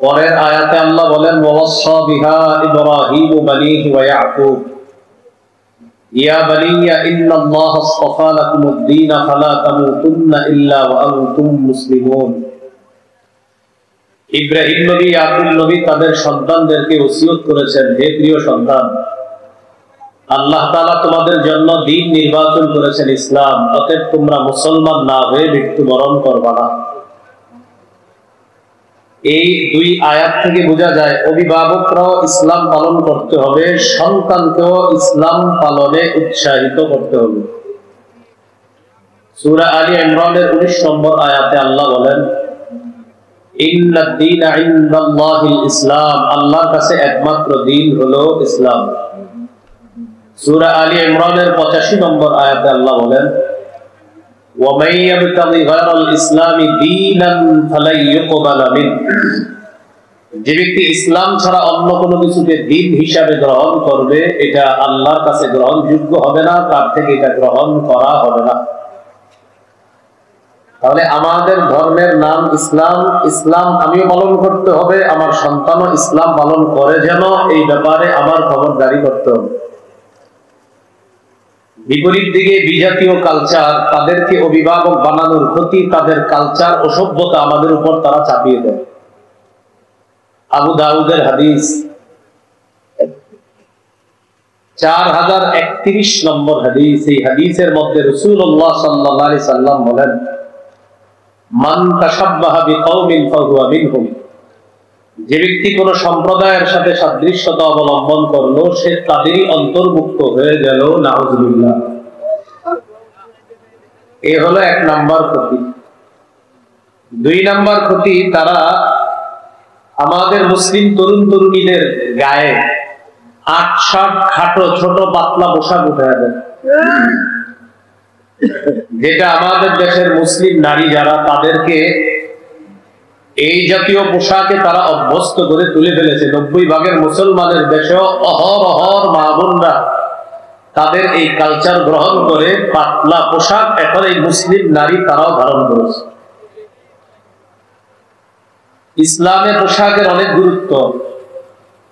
পরের আয়াতে আল্লাহ বলেন ওয়াসাা বিহা ইব্রাহিম বানিহি ওয়া ইয়াকুব ইয়া বানিয়া ইন্নাল্লাহা আসতাফা লাকুমুদ-দীন ফালা তামুতুন্না ইল্লা ওয়া আনতুম মুসলিমুন। ইব্রাহিম নবী ইয়াকুব নবী তাদের সন্তানদেরকে ওসিয়ত করেছেন, হে প্রিয় সন্তান, আল্লাহ তাআলা তোমাদের জন্য দ্বীন নির্বাচন করেছেন ইসলাম, অতএব তোমরা মুসলমান না হয়ে মৃত্যুবরণ করবা না। এই দুই আয়াত থেকে বোঝা যায় অভিভাবকরাও ইসলাম পালন করতে হবে, সন্তানকেও ইসলাম পালনে উৎসাহিত করতে হবে। সূরা আলী ইমরানের 19 নম্বর আয়াতে আল্লাহ বলেন ইন্নাদ-দীনা ইনদাল্লাহিল ইসলাম, আল্লাহর কাছে একমাত্র দ্বীন হলো ইসলাম। সূরা আলী ইমরানের 85 নম্বর আয়াতে আল্লাহ বলেন وَمَن يَبْتَغِ غَيْرَ الْإِسْلَامِ دِينًا فَلَن يُقْبَلَ مِنْهُ, যে ব্যক্তি ইসলাম ছাড়া অন্য কোনো কিছুকে দ্বীন হিসাবে গ্রহণ করবে এটা আল্লাহর কাছে গ্রহণযোগ্য হবে না, তার থেকে এটা গ্রহণ করা হবে না। তাহলে আমাদের ধর্মের নাম ইসলাম, ইসলাম আমিও পালন করতে হবে, আমার সন্তানও ইসলাম পালন করে যেন, এই ব্যাপারে আমার খবরদারি করতে হবে। বিপরীত দিকে বিজাতীয় কালচার, তাদেরকে অভিভাবক বানানোর ক্ষতি, তাদের কালচার ও সভ্যতা আমাদের উপর তারা চাপিয়ে দেয়। আবু দাউদের হাদিস 4031 নম্বর হাদিস, এই হাদিসের মধ্যে রাসূলুল্লাহ সাল্লাল্লাহু আলাইহি সাল্লাম বলেন মান তাশাব্বাহা বিকাওমিন ফাহুয়া মিনহুম, যে ব্যক্তি কোন সম্প্রদায়ের সাথে সাদৃশ্যতা অবলম্বন করলো সে তাদেরই অন্তর্ভুক্ত হয়ে গেল, নাউযুবিল্লাহ। এই হলো 1 নাম্বার ক্ষতি। 2 নাম্বার ক্ষতি, তারা আমাদের মুসলিম তরুণ তরুণীদের গায়ে 8-7 খাটো ছোট পাতলা পোশাক উঠায় দেয়, যেটা আমাদের দেশের মুসলিম নারী যারা তাদেরকে এই জাতীয় পোশাকে তারা অভ্যস্ত করে তুলে ফেলেছে। 90 ভাগের মুসলমানের দেশেও অহরহ মা বোনরা তাদের এই কালচার গ্রহণ করে পাতলা পোশাক এখন এই মুসলিম নারী তারাও ধারণ করেছে। ইসলামে পোশাকের অনেক গুরুত্ব।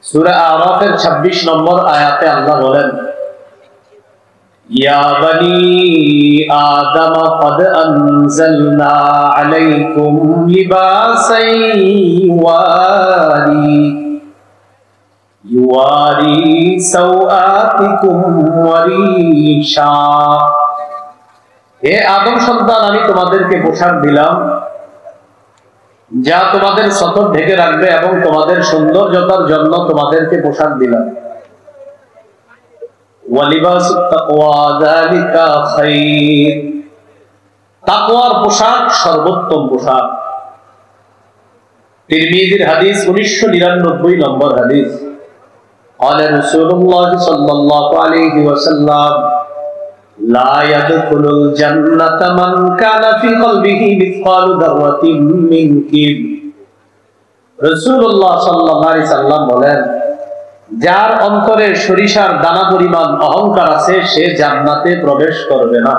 সূরা আরাফের 26 নম্বর আয়াতে আল্লাহ বলেন ইয়া বানি আদম ক্বাদ আনজালনা আলাইকুম লিবাসান ইউয়ারি সাওআতিকুম ওয়া রিশা, হে আদম সন্তান, আমি তোমাদেরকে পোশাক দিলাম যা তোমাদের সতর ঢেকে রাখবে এবং তোমাদের সৌন্দর্যতার জন্য তোমাদেরকে পোশাক দিলাম। ওয়ালিবাসুত তাকওয়া যালিকা খায়র, তাকওয়ার পোশাক সর্বোত্তম পোশাক। তিরমিজির হাদিস 1999 নম্বর হাদিস, قال رسول الله صلى الله عليه وسلم لا يدخل الجنة من كان في قلبه مثقال ذرة من كبر। রাসূলুল্লাহ সাল্লাল্লাহু আলাইহি সাল্লাম বলেন, যার অন্তরে সরিষার দানা পরিমাণ অহংকার আছে সে জান্নাতে প্রবেশ করবে না।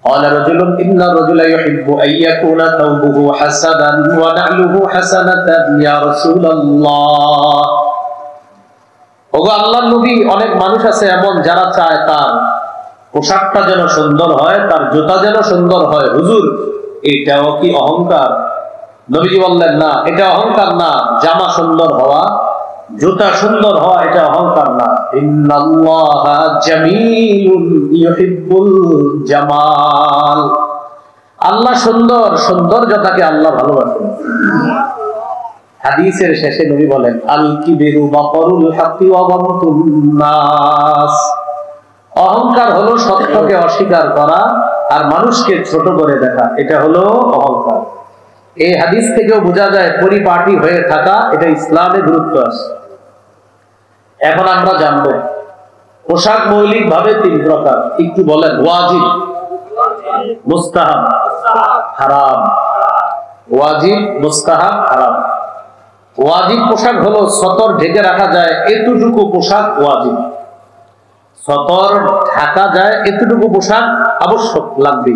قال رجل إن الرجل يحب أن يكون ثوبه حسنا ونعله حسنة يا رسول الله। ওগো আল্লাহর নবী, অনেক মানুষ আছে এমন যারা চায় তার পোশাকটা যেন সুন্দর হয়, তার জুতা যেন সুন্দর হয়। হুজুর, এটাও কি অহংকার? নবীজি বললেন না, এটা অহংকার না। জামা সুন্দর হওয়া, জুতা সুন্দর হওয়া এটা অহংকার না। ইন্নাল্লাহা জামিলুন ইউহিব্বুল জামাল, আল্লাহ সুন্দর, সৌন্দর্যতাকে আল্লাহ ভালোবাসেন। হাদিসের শেষে নবী বলেন আল কিবরু বাতরুল হাক্কি ওয়া গামতুন নাস, অহংকার হলো সত্যকে অস্বীকার করা আর মানুষকে ছোট করে দেখা, এটা হলো অহংকার। এই হাদিস থেকেও বোঝা যায় পরিপাটি হয়ে থাকা এটা ইসলামে গুরুত্ব আছে। এখন আমরা জানবো পোশাক মৌলিক ভাবে 3 প্রকার। একটু বলেন, ওয়াজিব, মুস্তাহাব, হারাম। ওয়াজিব, মুস্তাহাব, হারাম। ওয়াজিব পোশাক হলো সতর ঢেকে রাখা যায় এতটুকু পোশাক ওয়াজিব, সতর ঢাকা যায় এতটুকু পোশাক আবশ্যক লাগবে।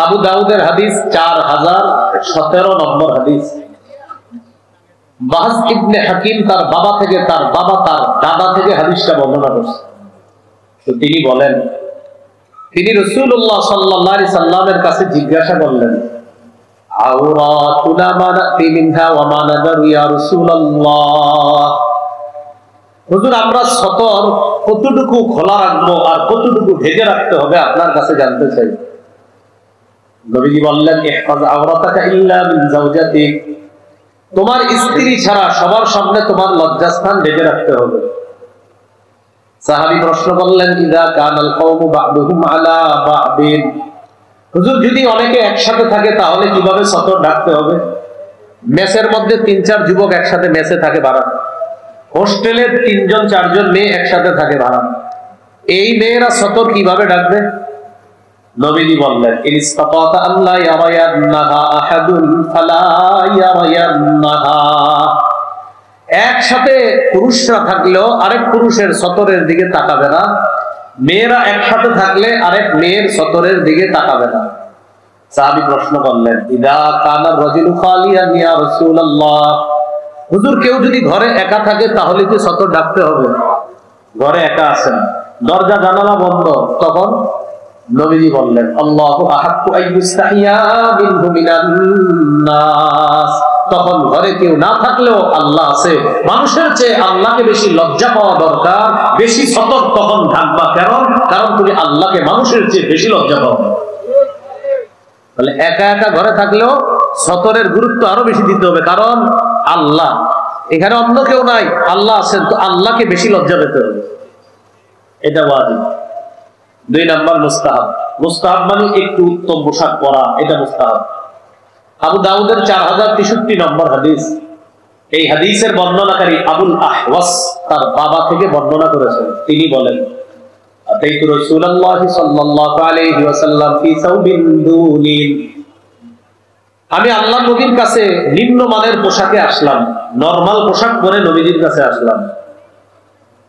আবু দাউদের হাদিস 4017 নম্বর হাদিস। বাহস ইবনে হাকিম তার বাবা থেকে, তার বাবা তার দাদা থেকে হাদিসটা বর্ণনা করছে। তো তিনি বলেন, তিনি রাসূলুল্লাহ সাল্লাল্লাহু আলাইহি সাল্লামের কাছে জিজ্ঞাসা করলেন, আওরাতুনা মা নাতি মিনহা ওয়া মা নাদারু ইয়া রাসূলুল্লাহ। হুজুর, আমরা সতর কতটুকু খোলা রাখবো আর কতটুকু ঢেকে রাখতে হবে আপনার কাছে জানতে চাই। নবীজি বললেন, ইহফাজ আওরাতাকা ইল্লা মিন যাওজাতিক, তোমার স্ত্রী ছাড়া সবার সামনে তোমার লজ্জাস্থান ঢেকে রাখতে হবে। সাহাবী প্রশ্ন করলেন, ইযা কানাল কওমু বা'দুহুম আলা বা'দিন, হুজুর যদি অনেকে একসাথে থাকে তাহলে কিভাবে সতর ঢাকতে হবে? মেসের মধ্যে 3-4 যুবক একসাথে মেসে থাকে ভাড়া, হোস্টেলে 3-4 মেয়ে একসাথে থাকে ভাড়া, এই মেয়েরা সতর কিভাবে ঢাকবে? নবীজি বললেন, ইনস্তাতা আল্লাহ ইয়ারায়ান্নাহা আহাদুন ফালা ইয়ারায়ান্নাহা, একসাথে পুরুষরা থাকলেও আরেক পুরুষের সতরের দিকে তাকাবে না, মেয়েরা একসাথে থাকলে আরেক মেয়ের সতরের দিকে তাকাবে না। সাহাবী প্রশ্ন করলেন, ইদা কানা রাজুলু খালিয়ান ইয়া রাসূলুল্লাহ, হুজুর কেউ যদি ঘরে একা থাকে তাহলে কি সতর ঢাকতে হবে? ঘরে একা আছেন, দরজা জানালা বন্ধ, তখন নবীজি বললেন, আল্লাহু আহাক্কু আইয়ুস্তাহিয়া মিনহু মিনান নাস, তখন ঘরে কেউ না থাকলেও আল্লাহ আছে, মানুষের চেয়ে আল্লাহকে বেশি লজ্জা পাওয়া দরকার, বেশি সতর্ক তখন ঢাকবা। কারণ তুমি আল্লাহকে মানুষের চেয়ে বেশি লজ্জা পাও। তাহলে একা একা ঘরে থাকলেও সতরের গুরুত্ব আরো বেশি দিতে হবে, কারণ আল্লাহ এখানে, অন্য কেউ নাই, আল্লাহ আছেন, তো আল্লাহকে বেশি লজ্জা পেতে হবে, এটা ওয়াজিব। 2 নাম্বার মুস্তাহাব। মুস্তাহাব মানে একটু উত্তম পোশাক পরা, এটা মুস্তাহাব। আবু দাউদের 4063 নম্বর হাদিস। এই হাদিসের বর্ণনাকারী আবুল আহওয়াস তার বাবা থেকে বর্ণনা করেছেন। তিনি বলেন, আতাইতু রাসূলুল্লাহ সাল্লাল্লাহু আলাইহি ওয়াসাল্লাম ফি সাওবিন দুনিন, আমি আল্লাহর নবীর কাছে নিম্নমানের পোশাকে আসলাম, নরমাল পোশাক পরে নবীজির কাছে আসলাম।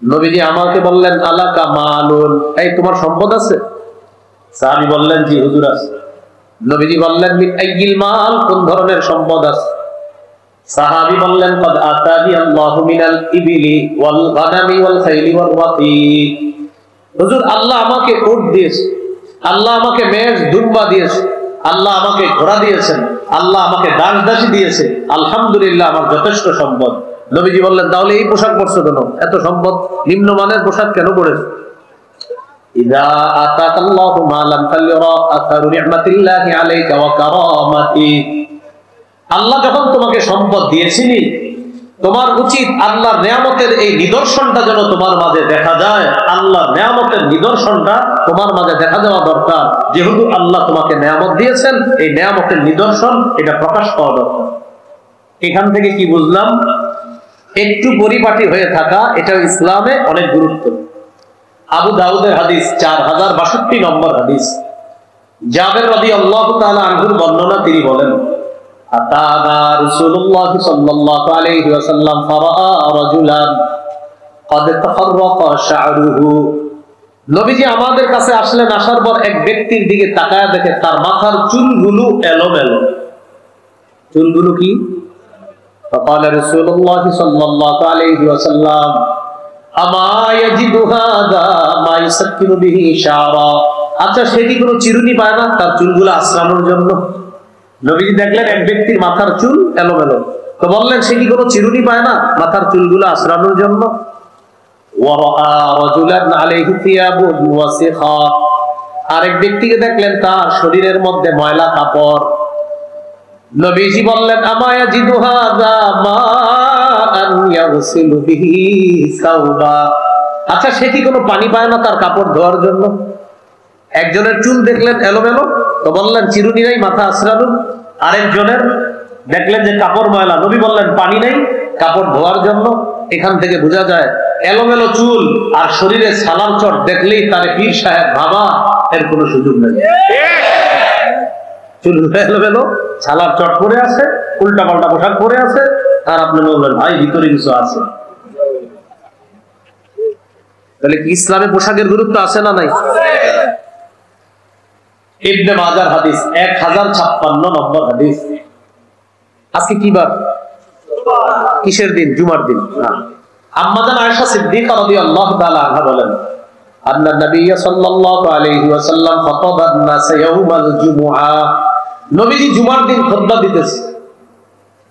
নবীজি আমাকে বললেন, আলাকা মালুন, এই তোমার সম্পদ আছে? সাহাবী বললেন, জি হুজুর আছে। নবীজি বললেন, মিন আইয়িল মাল, কোন ধরনের সম্পদ আছে? সাহাবী বললেন, কদ আতানি আল্লাহু মিনাল ইবিলি ওয়াল গানামি ওয়াল খাইলি ওয়াল রাকিব, হুজুর আল্লাহ আমাকে উট দিয়েছে, আল্লাহ আমাকে মেষ দুম্বা দিয়েছে, আল্লাহ আমাকে ঘোড়া দিয়েছেন, আল্লাহ আমাকে দাস দাসী দিয়েছে, আলহামদুলিল্লাহ আমার যথেষ্ট সম্পদ। নবীজি বললেন, তাহলে এই পোশাক পরছো কেন? এত সম্পদ, নিম্নমানের পোশাক কেন পরেছো? ইযা আতাকাল্লাহু মালান ফালিরা আসারু নি'মাতিল্লাহি আলাইকা ওয়া কারামাতি, আল্লাহ যখন তোমাকে সম্পদ দিয়েছিলেন, তোমার উচিত আল্লাহর নিয়ামতের এই নিদর্শনটা যেন তোমার মাঝে দেখা যায়, আল্লাহর নিয়ামতের নিদর্শনটা তোমার মাঝে দেখা যাওয়া দরকার। যেহেতু আল্লাহ তোমাকে নিয়ামত দিয়েছেন, এই নিয়ামতের নিদর্শন এটা প্রকাশ পাওয়া দরকার। এখান থেকে কি বুঝলাম? একটু পরিপাটি হয়ে থাকা, এটা ইসলামে অনেক গুরুত্ব। আবু দাউদের হাদিস 4062 নম্বর হাদিস। জাবের রাদিয়াল্লাহু তাআলা আনহুর বর্ণনা, তিনি বলেন, আতানা রাসূলুল্লাহ সাল্লাল্লাহু আলাইহি ওয়াসাল্লাম ফারাআ রাজুলান ক্বাদ তাফাররাকা শা'রুহু, নবীজি আমাদের কাছে আসলেন, আসার পর এক ব্যক্তির দিকে তাকায় দেখে তার মাথার চুলগুলো এলোমেলো। চুলগুলো কি? فقال رسول الله صلى الله عليه وسلم اما يجد هذا ما يسكن به شعرا, আচ্ছা সে কি কোনো চিরুনি পায় না তার চুলগুলো আশ্রানোর জন্য? নবীজি দেখলেন এক ব্যক্তির মাথার চুল এলোমেলো, তো বললেন, সে কি কোনো চিরুনি পায় না মাথার চুলগুলো আশ্রানোর জন্য? ওয়া রাজুলান আলাইহি থিয়াবুন ওয়াসিখা, আরেক ব্যক্তিকে দেখলেন তার শরীরের মধ্যে ময়লা কাপড়। নবীজি বললেন, আমায়া জিদু হাযা মাআন ইয়াগসিলু বিহি সাওবা, আচ্ছা সে কি কোনো পানি পায় না তার কাপড় ধোয়ার জন্য? একজনের চুল দেখলেন এলোমেলো, তো বললেন চিরুনি নাই মাথা আশ্রানো। আরেকজনের দেখলেন যে কাপড় ময়লা, নবী বললেন পানি নেই কাপড় ধোয়ার জন্য। এখান থেকে বোঝা যায় এলোমেলো চুল আর শরীরে ছালার চট দেখলেই তারে পীর সাহেব ভাবা এর কোনো সুযোগ নেই। চুল এলোমেলো, ছালার চট পরে আছে, উল্টা পাল্টা পোশাক পরে আছে, আর আপনি বললেন ভাই ভিতরে কিছু আছে। তাহলে কি ইসলামে পোশাকের গুরুত্ব আছে না নাই? ইবনে মাজার হাদিস 1056 নম্বর হাদিস। আজকে কি বার? কিসের দিন? জুমার দিন। আম্মা জান আয়েশা সিদ্দিকা রাদিয়াল্লাহু তাআলা আনহা বলেন, আন্না নবী সাল্লাল্লাহু আলাইহি ওয়াসাল্লাম খাতাবান নাস ইয়াউমাল জুমআ, নবীজি জুমার দিন খুতবা দিতেছে।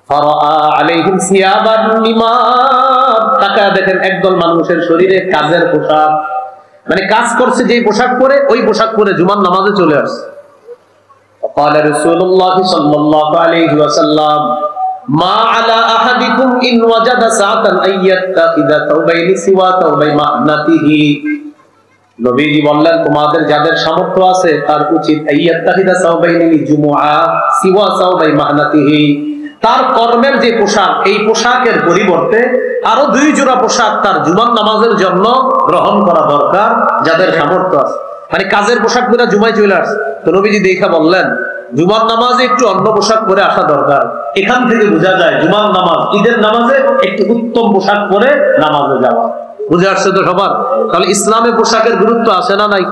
ফারাআ আলাইহিম সিয়াবান নিমার, তাকায় দেখেন একদল মানুষের শরীরে কাজের পোশাক, মানে কাজ করছে যে পোশাক পরে, ওই পোশাক পরে জুমার নামাজে চলে আসছে। ফাকালা রাসূলুল্লাহ সাল্লাল্লাহু আলাইহি ওয়াসাল্লাম মা আলা আহাদিকুম ইন ওয়াজাদা সাআতান আইয়াত্তাখিযা তাওবাইনি সিওয়া তাওবাই মাহনাতিহি, নবীজি বললেন তোমাদের যাদের সামর্থ্য আছে তার উচিত আইয়াত্তাখিযা তাওবাইনি লিজুমুআ সিওয়া তাওবাই মাহনাতিহি, তার কর্মের যে পোশাক, এই পোশাকের পরিবর্তে আরো 2 জোড়া পোশাক তার জুমার নামাজের জন্য গ্রহণ করা দরকার, যাদের সামর্থ্য আছে। মানে কাজের পোশাক পরে জুমায় চলে আসছে, তো নবীজি দেখা বললেন জুমার নামাজে একটু অন্য পোশাক পরে আসা দরকার। এখান থেকে বোঝা যায় জুমার নামাজ, ঈদের নামাজে একটি উত্তম পোশাক পরে নামাজে যাওয়া। বুঝে আসছে তো সবার? তাহলে ইসলামে পোশাকের গুরুত্ব আছে না নাই?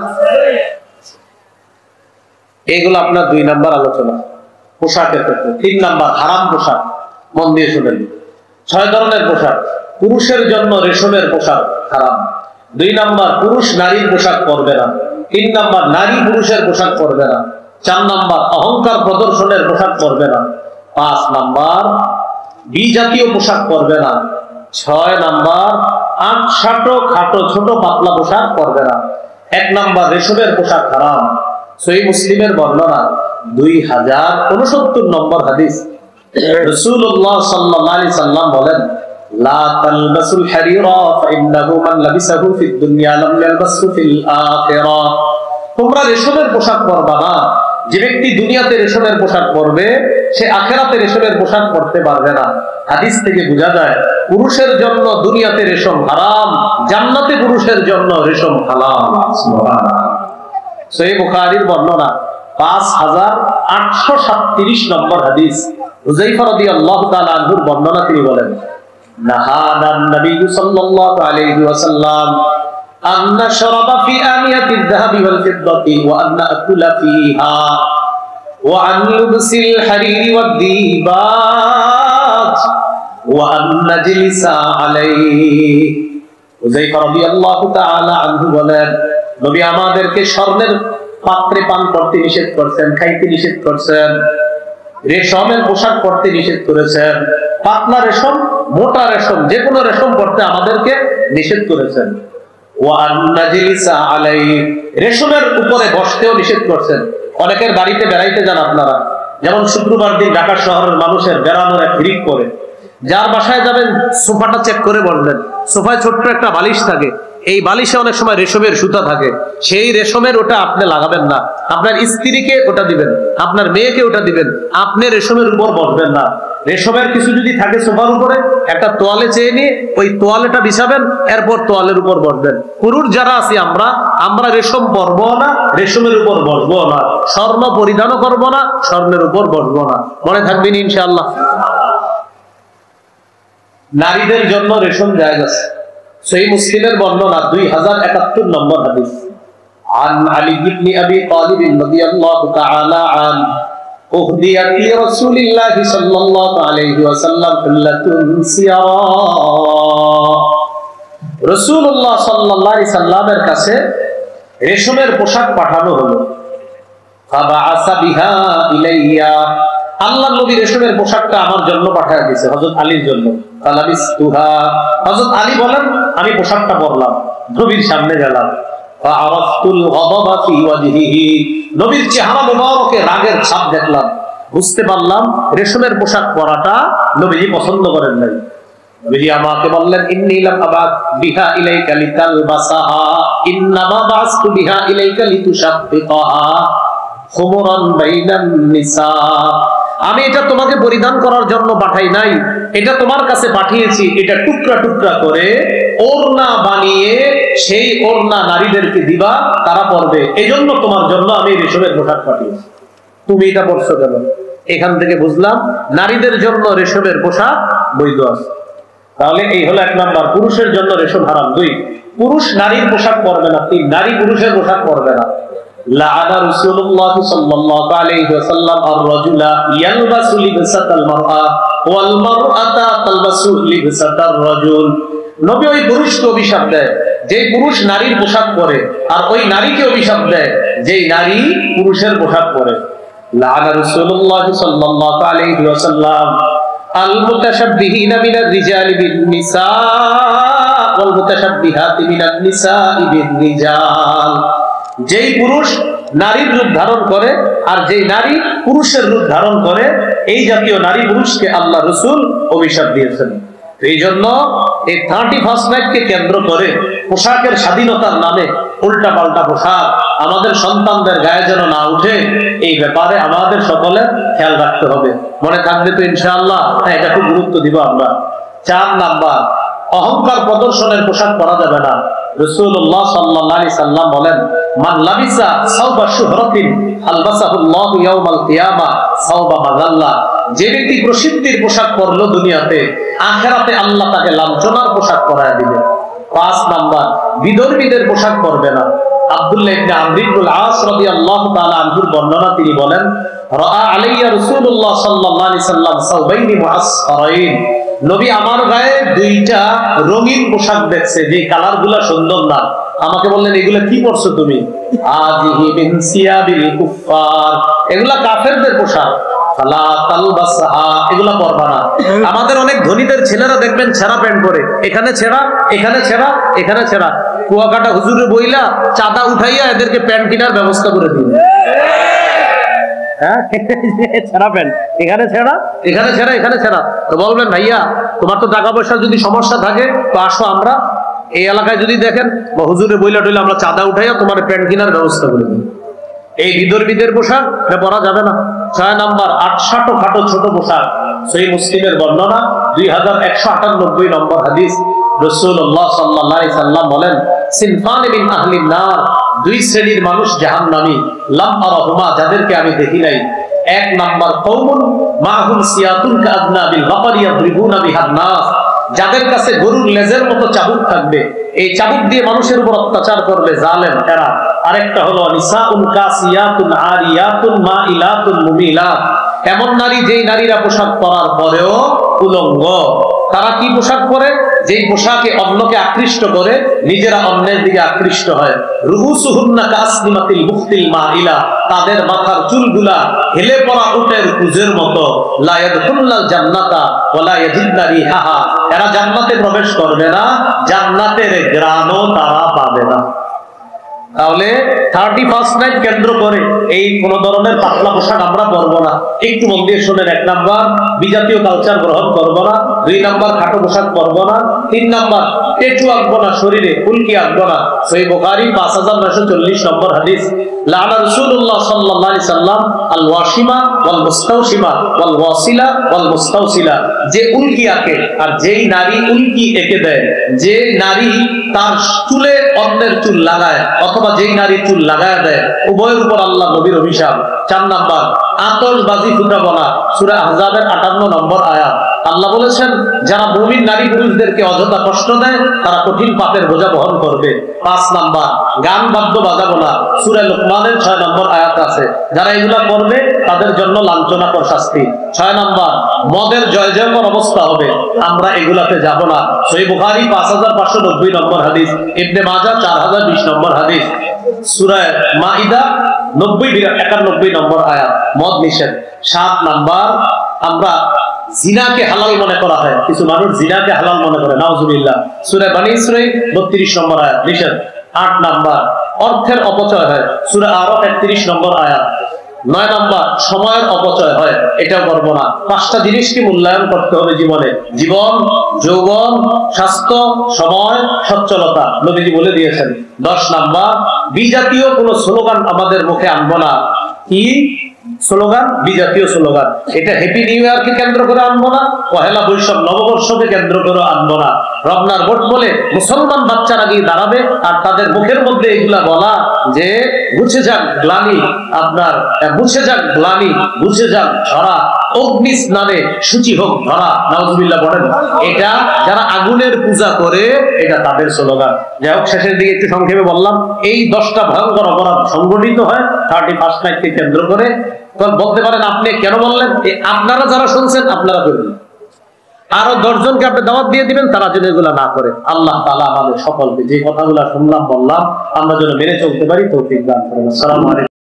এগুলো আপনার 2 নাম্বার আলোচনা পোশাকের ক্ষেত্রে। 3 নাম্বার হারাম পোশাক, মন দিয়ে শুনেন। 6 ধরনের পোশাক। পুরুষের জন্য রেশমের পোশাক হারাম। 2 নাম্বার পুরুষ নারীর পোশাক পরবে না। 3 নাম্বার নারী পুরুষের পোশাক পরবে না। 4 নাম্বার অহংকার প্রদর্শনের পোশাক পরবে না। 5 নাম্বার বিজাতীয় পোশাক পরবে না। 6 নাম্বার আটসাটো খাটো ছোট পাতলা পোশাক পরবে না। 1 নাম্বার রেশমের পোশাক হারাম। সহিহ মুসলিমের বর্ণনা 2069 নম্বর হাদিস। রাসূলুল্লাহ সাল্লাল্লাহু আলাইহি সাল্লাম বলেন, লা তালবাসুল হারিরা ফাইন্নাহু মান লাবিসাহু ফিদ দুনিয়া লাম ইয়ালবাসহু ফিল আখিরাহ, তোমরা রেশমের পোশাক পরবা না। যে ব্যক্তি দুনিয়াতে রেশমের পোশাক পরবে সে আখিরাতে রেশমের পোশাক পরতে পারবে না। হাদিস থেকে বোঝা যায় পুরুষের জন্য দুনিয়াতে রেশম হারাম, জান্নাতে পুরুষের জন্য রেশম হালাল। সুবহানাল্লাহ। সহিহ বুখারীর বর্ণনা 5837 নম্বর হাদিস। হুযায়ফা রাদিয়াল্লাহু তাআলা আনহুর বর্ণনা, তিনি বলেন, নাহানান নবী সাল্লাল্লাহু আলাইহি ওয়াসাল্লাম আন নাশরাবা ফি আনিয়াতিদ যাহাবি ওয়াল ফিদ্দাতি ওয়া আন নাকুলা ফিহা ওয়া আন লুবসিল হারিরি ওয়াদ দিবাজ ওয়া আন নাজলিসা আলাইহি। হুযায়ফা রাদিয়াল্লাহু তাআলা আনহু বলেন, নবী আমাদেরকে স্বর্ণের পাত্রে পান করতে নিষেধ করেছেন, খাইতে নিষেধ করেছেন, রেশমের পোশাক পরতে নিষেধ করেছেন, পাতলা রেশম মোটা রেশম যে কোনো রেশম পরতে আমাদেরকে নিষেধ করেছেন। ওয়া আন-নাজলিসা আলাইহি, রেশমের উপরে বসতেও নিষেধ করেছেন। অনেকের বাড়িতে বেড়াইতে যান আপনারা, যেমন শুক্রবার দিন ঢাকা শহরের মানুষের বেড়ানোর এক হিড়িক করে, যার বাসায় যাবেন সোফাটা চেক করে বসবেন। সোফায় ছোট্ট একটা বালিশ থাকে, এই বালিশে অনেক সময় রেশমের সুতা থাকে, সেই রেশমের ওটা আপনি লাগাবেন না, আপনার স্ত্রীকে ওটা দিবেন, আপনার মেয়েকে ওটা দিবেন, আপনি রেশমের উপর বসবেন না। রেশমের কিছু যদি থাকে সোফার উপরে, একটা তোয়ালে চেয়ে নিয়ে ওই তোয়ালেটা বিছাবেন, এরপর তোয়ালের উপর বসবেন। পুরুষ যারা আছি আমরা রেশম পরবো না, রেশমের উপর বসবো না, স্বর্ণ পরিধানও করবো না, স্বর্ণের উপর বসবো না। মনে থাকবেন ইনশাআল্লাহ। নারীদের জন্য রেশম জায়েজ আছে। সহিহ মুসলিমের বর্ণনা 2071 নম্বর হাদিস। আন আলী ইবনে আবি তালিব রাদিয়াল্লাহু তাআলা আন উহদিয়াত লি রাসূলিল্লাহ সাল্লাল্লাহু আলাইহি ওয়াসাল্লাম হুল্লাতুন সিয়ারা, রাসূলুল্লাহ সাল্লাল্লাহু আলাইহি সাল্লামের কাছে রেশমের পোশাক পাঠানো হলো। ফাবাআসা বিহা ইলাইয়া, আল্লাহর নবী রেশমের পোশাকটা আমার জন্য পাঠিয়ে দিয়েছে, হযরত আলীর জন্য। ফালাবিসতুহা, হযরত আলী বলেন আমি পোশাকটা পরলাম, নবীর সামনে গেলাম। ফাআরাফতুল গাদাবা ফি ওয়াজহিহি, নবীর চেহারা মোবারকে রাগের ছাপ দেখলাম, বুঝতে পারলাম রেশমের পোশাক পরাটা নবীজি পছন্দ করেন নাই। নবীজি আমাকে বললেন, ইন্নী লাম আবাত বিহা ইলাইকা লিতালবাসাহা ইন্নামা বাসতু বিহা ইলাইকা লিতুশাফিকাহা খুমরান বাইনান নিসা, আমি এটা তোমাকে পরিধান করার জন্য পাঠাই নাই, এটা তোমার কাছে পাঠিয়েছি এটা টুকরা টুকরা করে ওড়না বানিয়ে সেই ওড়না নারীদেরকে দিবা, তারা পরবে, এজন্য তোমার জন্য আমি রেশমের পোশাক পাঠিয়েছি। তুমি এটা পরছো কেন? এখান থেকে বুঝলাম নারীদের জন্য রেশমের পোশাক বৈধ আছে। তাহলে এই হলো 1 নাম্বার, পুরুষের জন্য রেশম হারাম। 2, পুরুষ নারীর পোশাক পরবে না। 3, নারী পুরুষের পোশাক পরবে না। লাআনা রাসূলুল্লাহ সাল্লাল্লাহু আলাইহি ওয়াসাল্লাম আর-রাজুলা ইয়ালবাসু লিবসাতাল মারআ ওয়াল মারআতা তালবাসু লিবসাতার রাজুল। নবী ওই পুরুষকে অভিশাপ দেয় যেই পুরুষ নারীর পোশাক পরে, আর ওই নারীকে অভিশাপ দেয় যেই নারী পুরুষের পোশাক পরে। লাআনা রাসূলুল্লাহ সাল্লাল্লাহু আলাইহি ওয়াসাল্লাম আল মুতাশাব্বিহিনা মিনার রিজালি বিন নিসা ওয়াল মুতাশাব্বিহাতি মিনান নিসাই বিন রিজাল। যেই পুরুষ নারীর রূপ ধারণ করে আর যেই নারী পুরুষের রূপ ধারণ করে, এই জাতীয় নারী পুরুষকে আল্লাহ রাসূল অভিশাপ দিয়েছেন। এই জন্য এই 31st নাইটকে কেন্দ্র করে পোশাকের স্বাধীনতার নামে উল্টা পাল্টা পোশাক আমাদের সন্তানদের গায়ে যেন না উঠে, এই ব্যাপারে আমাদের সকলের খেয়াল রাখতে হবে। মনে থাকবে তো ইনশাআল্লাহ? হ্যাঁ, এটা খুব গুরুত্ব দিব আমরা। 4 নাম্বার, অহংকার প্রদর্শনের পোশাক পরা যাবে না। রাসূলুল্লাহ সাল্লাল্লাহু আলাইহি সাল্লাম বলেন, মান লাবিসা সাওবা শুহরাতিন আলবাসাহুল্লাহু ইয়াউমাল কিয়ামা সাওবা মাযাল্লা। যে ব্যক্তি প্রসিদ্ধির পোশাক পরলো দুনিয়াতে, আখিরাতে আল্লাহ তাকে লাঞ্ছনার পোশাক পরায় দিবেন। 5 নাম্বার, বিধর্মীদের পোশাক পরবে না। আব্দুল্লাহ ইবনে আমর ইবনুল আস রাদিয়াল্লাহু তাআলা আনহুর বর্ণনা, তিনি বলেন, রাআ আলাইয়া রাসূলুল্লাহ সাল্লাল্লাহু আলাইহি সাল্লাম সাওবাইনি মুআসফারাইন। নবী আমার গায়ে 2টা রঙিন পোশাক দেখছে, যে কালারগুলো সুন্দর না। আমাকে বললেন, এগুলা কি পরছো তুমি? আজিহি মিন সিয়াবিল কুফার, এগুলা কাফেরদের পোশাক। ফালা তালবাসহা, এগুলা পরবা না। আমাদের অনেক ধনীদের ছেলেরা দেখবেন ছেঁড়া প্যান্ট পরে, এখানে ছেঁড়া, এখানে ছেঁড়া, এখানে ছেঁড়া। কুয়াকাটা হুজুরে বইলা চাঁদা উঠাইয়া এদেরকে প্যান্ট কেনার ব্যবস্থা করে দিন। ছেঁড়া প্যান্ট, এখানে ছেঁড়া, এখানে ছেঁড়া, এখানে ছেঁড়া। তো বলবেন, ভাইয়া তোমার তো টাকা পয়সার যদি সমস্যা থাকে তো আসো, আমরা এই এলাকায় যদি দেখেন বা হুজুরে বইলা টইলে আমরা চাঁদা উঠাইয়া তোমার প্যান্ট কেনার ব্যবস্থা করে দিই। এই বিধর্মীদের পোশাক পরা যাবে না। 6 নাম্বার, আটসাটো খাটো ছোট পোশাক। সহিহ মুসলিমের বর্ণনা, 2198 নম্বর হাদিস। রাসূলুল্লাহ সাল্লাল্লাহু আলাইহি সাল্লাম বলেন, সিনফানি মিন আহলিন নার, 2 শ্রেণীর মানুষ জাহান্নামী, লাম আরাহুমা, যাদেরকে আমি দেখি নাই। 1 নাম্বার, কওমুন মাহুম সিয়াতুন কাআদনাবিল বাকারি ইয়াদরিবুনা বিহান নাস, যাদের কাছে গরুর লেজের মতো চাবুক থাকবে, এই চাবুক দিয়ে মানুষের উপর অত্যাচার করবে জালেম এরা। আরেকটা হলো নিসাউন কাসিয়াতুন আরিয়াতুন মাইলাতুন মুমিলাত, এমন নারী যেই নারীরা পোশাক পরার পরেও উলঙ্গ। তারা কি পোশাক পরে? যেই পোশাকে অন্যকে আকৃষ্ট করে, নিজেরা অন্যের দিকে আকৃষ্ট হয়। রুহুসুহুন্না কাসনিমাতিল মুখতিল মাইলা, তাদের মাথার চুলগুলা হেলে পড়া উটের কুজের মতো। লা ইয়াদখুলুল জান্নাতা ওয়া লা ইয়াজিদনা রিহাহা, এরা জান্নাতে প্রবেশ করবে না, জান্নাতের ঘ্রাণও তারা পাবে না। তাহলে 31st নাইট কেন্দ্র করে এই কোন ধরনের পাতলা পোশাক আমরা পরবো না। একটু মন দিয়ে শুনেন। 1 নাম্বার, বিজাতীয় কালচার গ্রহণ করবো না। 2 নাম্বার, খাটো পোশাক পরবো না। 3 নাম্বার, টেটু আঁকবো না, শরীরে ফুলকি আঁকবো না। সহিহ বুখারী 5940 নম্বর হাদিস। লাআনা রাসূলুল্লাহ সাল্লাল্লাহু আলাইহি সাল্লাম আল ওয়াশিমা ওয়াল মুস্তাওশিমা ওয়াল ওয়াসিলা ওয়াল মুস্তাওসিলা, যে উল্কি আঁকে আর যেই নারী উল্কি এঁকে দেয়, যে নারী তার চুলে অন্যের চুল লাগায় অথবা যেই নারী চুল লাগায় দেয়, উভয়ের উপর আল্লাহ নবীর অভিশাপ। 4 নাম্বার, আতশবাজি ফুটাবো না। সূরা আহজাবের 58 নম্বর আয়াত। আল্লাহ বলেছেন, যারা মুমিন নারী পুরুষদেরকে অযথা কষ্ট দেয় তারা কঠিন পাপের বোঝা বহন করবে। 5 নাম্বার, গান বাদ্য বাজাবো না। সূরা লুকমানের 6 নম্বর আয়াত আছে, যারা এগুলা করবে তাদের জন্য লাঞ্ছনাকর শাস্তি। 6 নাম্বার, মদের জয় জয়কর অবস্থা হবে, আমরা এগুলাতে যাব না। সহিহ বুখারী 5590 নম্বর হাদিস, ইবনে মাজাহ 4020 নম্বর হাদিস। সূরা মাইদা 91 নম্বর আয়াত, মদ নিষেধ। 7 নাম্বার, আমরা জিনাকে হালাল মনে করা হয়, কিছু মানুষ জিনাকে হালাল মনে করে, নাউজুবিল্লাহ। সূরা বনী ইসরাঈল 32 নম্বর আয়াত, নিষেধ। 8 নাম্বার, অর্থের অপচয় হয়, সূরা আরাফ 31 নম্বর আয়াত। 9 নাম্বার, সময়ের অপচয় হয়, এটাও করবো না। 5টা জিনিসকে মূল্যায়ন করতে হবে জীবনে: জীবন, যৌবন, স্বাস্থ্য, সময়, সচ্ছলতা, নবীজি বলে দিয়েছেন। 10 নাম্বার, বিজাতীয় কোনো স্লোগান আমাদের মুখে আনবো না। কি স্লোগান বিজাতীয় স্লোগান। এটা হ্যাপি নিউ ইয়ারকে কেন্দ্র করে আনবো না, পহেলা বৈশাখ নববর্ষকে কেন্দ্র করে আনবো না। রমনার ভোট বলে মুসলমান বাচ্চারা গিয়ে দাঁড়াবে আর তাদের মুখের মধ্যে এগুলা বলা যে মুছে যাক গ্লানি, আপনার মুছে যাক গ্লানি, মুছে যাক ধরা, অগ্নি স্নানে সূচি হোক ধরা। নাউজুবিল্লাহ বলেন। এটা যারা আগুনের পূজা করে এটা তাদের স্লোগান। যাই হোক, শেষের দিকে একটু সংক্ষেপে বললাম, এই 10টা ভয়ঙ্কর অপরাধ সংগঠিত হয় 31 নাইটকে কেন্দ্র করে। তখন বলতে পারেন আপনি কেন বললেন? আপনারা যারা শুনছেন আপনারা করবেন, আরো 10 জনকে আপনি দাওয়াত দিয়ে দিবেন তারা যেন এগুলা না করে। আল্লাহ তাআলা আমাদের সকলকে যে কথাগুলো শুনলাম বললাম আমরা যেন মেনে চলতে পারি তৌফিক দান করেন। আসসালামু আলাইকুম।